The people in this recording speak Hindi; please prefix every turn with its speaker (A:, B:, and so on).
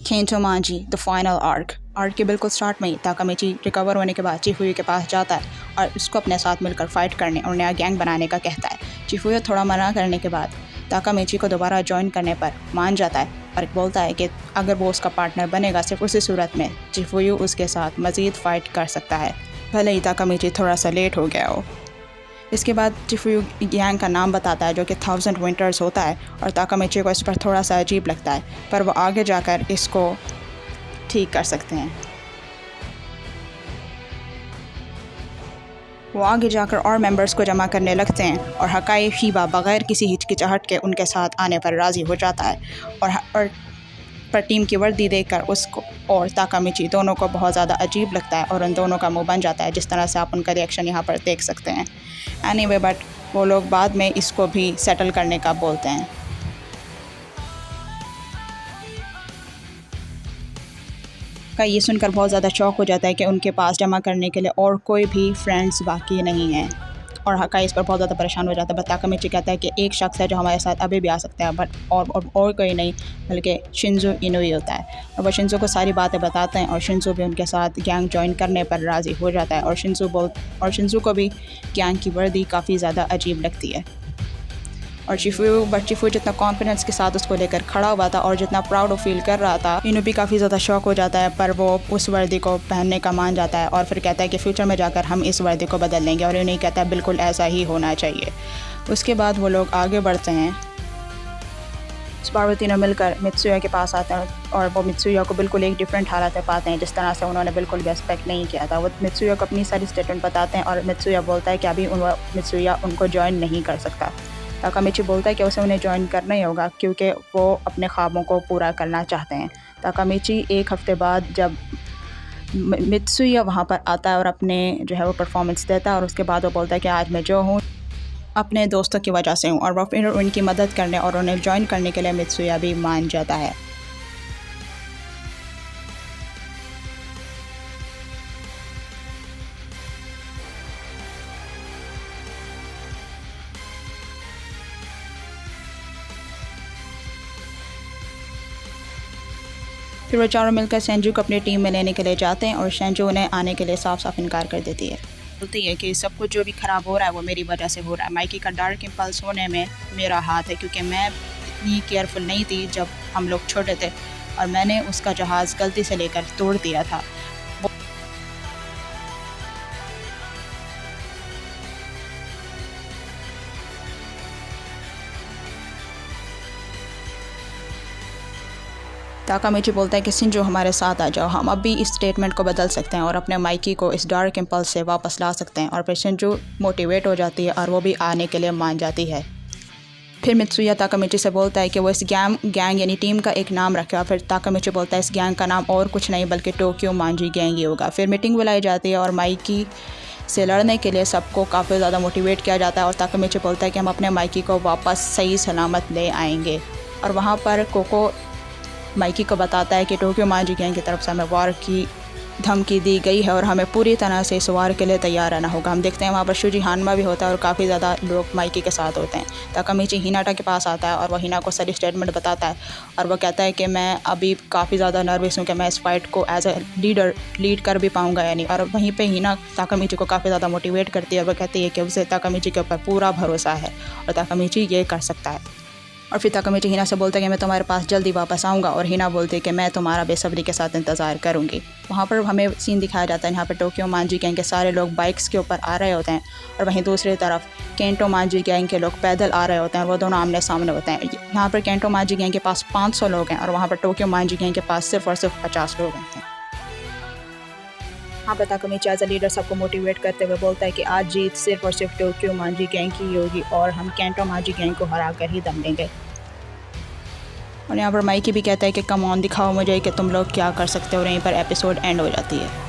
A: केंटो मांजी द फाइनल आर्क के बिल्कुल स्टार्ट में ही ताकामिची रिकवर होने के बाद चिफुयो के पास जाता है और उसको अपने साथ मिलकर फ़ाइट करने और नया गैंग बनाने का कहता है। चिफुयो थोड़ा मना करने के बाद ताकामिची को दोबारा ज्वाइन करने पर मान जाता है और बोलता है कि अगर वो उसका पार्टनर बनेगा सिर्फ उसी सूरत में चिफुयो उसके साथ मज़ीद फ़ाइट कर सकता है, भले ही ताकामिची थोड़ा सा लेट हो गया हो। इसके बाद चिफुयो गैंग का नाम बताता है जो कि 1000 विंटर्स होता है और ताकामिची को इस पर थोड़ा सा अजीब लगता है, पर वो आगे जाकर इसको ठीक कर सकते हैं। वो आगे जाकर और मेंबर्स को जमा करने लगते हैं और हकाई शीबा बग़ैर किसी हिचकिचाहट के उनके साथ आने पर राज़ी हो जाता है और पर टीम की वर्दी देखकर उसको और ताकामिची दोनों को बहुत ज़्यादा अजीब लगता है और उन दोनों का मुंह बन जाता है, जिस तरह से आप उनका रिएक्शन यहाँ पर देख सकते हैं। एनीवे बट वो लोग बाद में इसको भी सेटल करने का बोलते हैं। का ये सुनकर बहुत ज़्यादा शौक हो जाता है कि उनके पास जमा करने के लिए और कोई भी फ्रेंड्स बाकी नहीं हैं और हकाई इस पर बहुत ज़्यादा परेशान हो जाता है। बट ताकामिची कहता है कि एक शख्स है जो हमारे साथ अभी भी आ सकता है, बट और कोई नहीं बल्कि शिंजो इनोई होता है। और वह शिंजो को सारी बातें बताते हैं और शिंजो भी उनके साथ गैंग ज्वाइन करने पर राज़ी हो जाता है और शिंजो को भी गैंग की वर्दी काफ़ी ज़्यादा अजीब लगती है। और चिफुयो जितना कॉन्फिडेंस के साथ उसको लेकर खड़ा हुआ था और जितना प्राउड फील कर रहा था, इन्हें भी काफ़ी ज़्यादा शौक हो जाता है, पर वो उस वर्दी को पहनने का मान जाता है और फिर कहता है कि फ्यूचर में जाकर हम इस वर्दी को बदल लेंगे और इन्हें कहता है बिल्कुल ऐसा ही होना चाहिए। उसके बाद वो लोग आगे बढ़ते हैं। इस बार वो तीनों मिलकर मित्सुया के पास आते हैं और वो मित्सुया को बिल्कुल एक डिफरेंट हालत में पाते हैं, जिस तरह से उन्होंने बिल्कुल भी एक्सपेक्ट नहीं किया था। वो मित्सुया को अपनी सारी स्टेटमेंट बताते हैं और मित्सुया बोलता है कि अभी मित्सुया उनको ज्वाइन नहीं कर सकता। ताकामिची बोलता है कि उसे उन्हें ज्वाइन करना ही होगा क्योंकि वो अपने ख्वाबों को पूरा करना चाहते हैं। ताकामिची एक हफ़्ते बाद जब मित्सुया वहाँ पर आता है और अपने जो है वो परफॉर्मेंस देता है और उसके बाद वो बोलता है कि आज मैं जो हूँ अपने दोस्तों की वजह से हूँ, और वो फिर उनकी मदद करने और उन्हें ज्वाइन करने के लिए मित्सुया भी मान जाता है। फिर वो चारों मिलकर सेंजू को अपनी टीम में लेने के लिए जाते हैं और सेंजू उन्हें आने के लिए साफ साफ इनकार कर देती है। बोलती है कि सब कुछ जो भी ख़राब हो रहा है वो मेरी वजह से हो रहा है। माइकी का डार्क इम्पल्स होने में मेरा हाथ है क्योंकि मैं इतनी केयरफुल नहीं थी जब हम लोग छोटे थे और मैंने उसका जहाज़ गलती से लेकर तोड़ दिया था। ताकामिची बोलता है कि शिंजो हमारे साथ आ जाओ, हम अब भी इस स्टेटमेंट को बदल सकते हैं और अपने माइकी को इस डार्क इम्पल्स से वापस ला सकते हैं। और फिर शिंजो मोटिवेट हो जाती है और वो भी आने के लिए मान जाती है। फिर मित्सुया ताकामिची से बोलता है कि वो इस गैंग यानी टीम का एक नाम रखे और फिर ताकामिची बोलता है इस गैंग का नाम और कुछ नहीं बल्कि टोक्यो मांजी गैंग ही होगा। फिर मीटिंग बुलाई जाती है और माइकी से लड़ने के लिए सबको काफ़ी ज़्यादा मोटिवेट किया जाता है और ताकामिची बोलता है कि हम अपने माइकी को वापस सही सलामत ले आएंगे। और वहाँ पर कोको माइकी को बताता है कि टोक्यो मांजी गैंग की तरफ से हमें वार की धमकी दी गई है और हमें पूरी तरह से इस वार के लिए तैयार रहना होगा। हम देखते हैं वहाँ पर शुजी हानमा भी होता है और काफ़ी ज़्यादा लोग माइकी के साथ होते हैं। ताकामिची हिनाटा के पास आता है और वह हिना को सारी स्टेटमेंट बताता है और वह कहता है कि मैं अभी काफ़ी ज़्यादा नर्वस हूँ कि मैं इस फाइट को एज ए लीड कर भी पाऊँगा या नहीं। और वहीं पर हिना ताकामिची को काफ़ी ज़्यादा मोटिवेट करती है। वह कहती है कि उसे ताकामिची के ऊपर पूरा भरोसा है और ताकामिची ये कर सकता है। और फिर ताकामिची हिना से बोलता है कि मैं तुम्हारे पास जल्दी वापस आऊँगा और हिना बोलती है कि मैं तुम्हारा बेसब्री के साथ इंतज़ार करूँगी। वहाँ पर हमें सीन दिखाया जाता है, यहाँ पर टोक्यो मांजी गैंग के सारे लोग बाइक्स के ऊपर आ रहे होते हैं और वहीं दूसरी तरफ केंटो मांजी गैंग के लोग पैदल आ रहे होते हैं और वो दोनों आमने सामने होते हैं। यहाँ पर केंटो मांजी गैंग के पास 500 लोग हैं और वहाँ पर टोक्यो मांजी गैंग के पास सिर्फ और सिर्फ 50 लोग हैं। हाँ, ताकामिची एज अ लीडर सबको मोटिवेट करते हुए बोलता है कि आज जीत सिर्फ और सिर्फ टोक्यो मांजी गैंग की होगी और हम केंटो मांजी गैंग को हरा कर ही दम लेंगे। और यहाँ पर माइकी भी कहता है कि कम ऑन दिखाओ मुझे कि तुम लोग क्या कर सकते हो और यहीं पर एपिसोड एंड हो जाती है।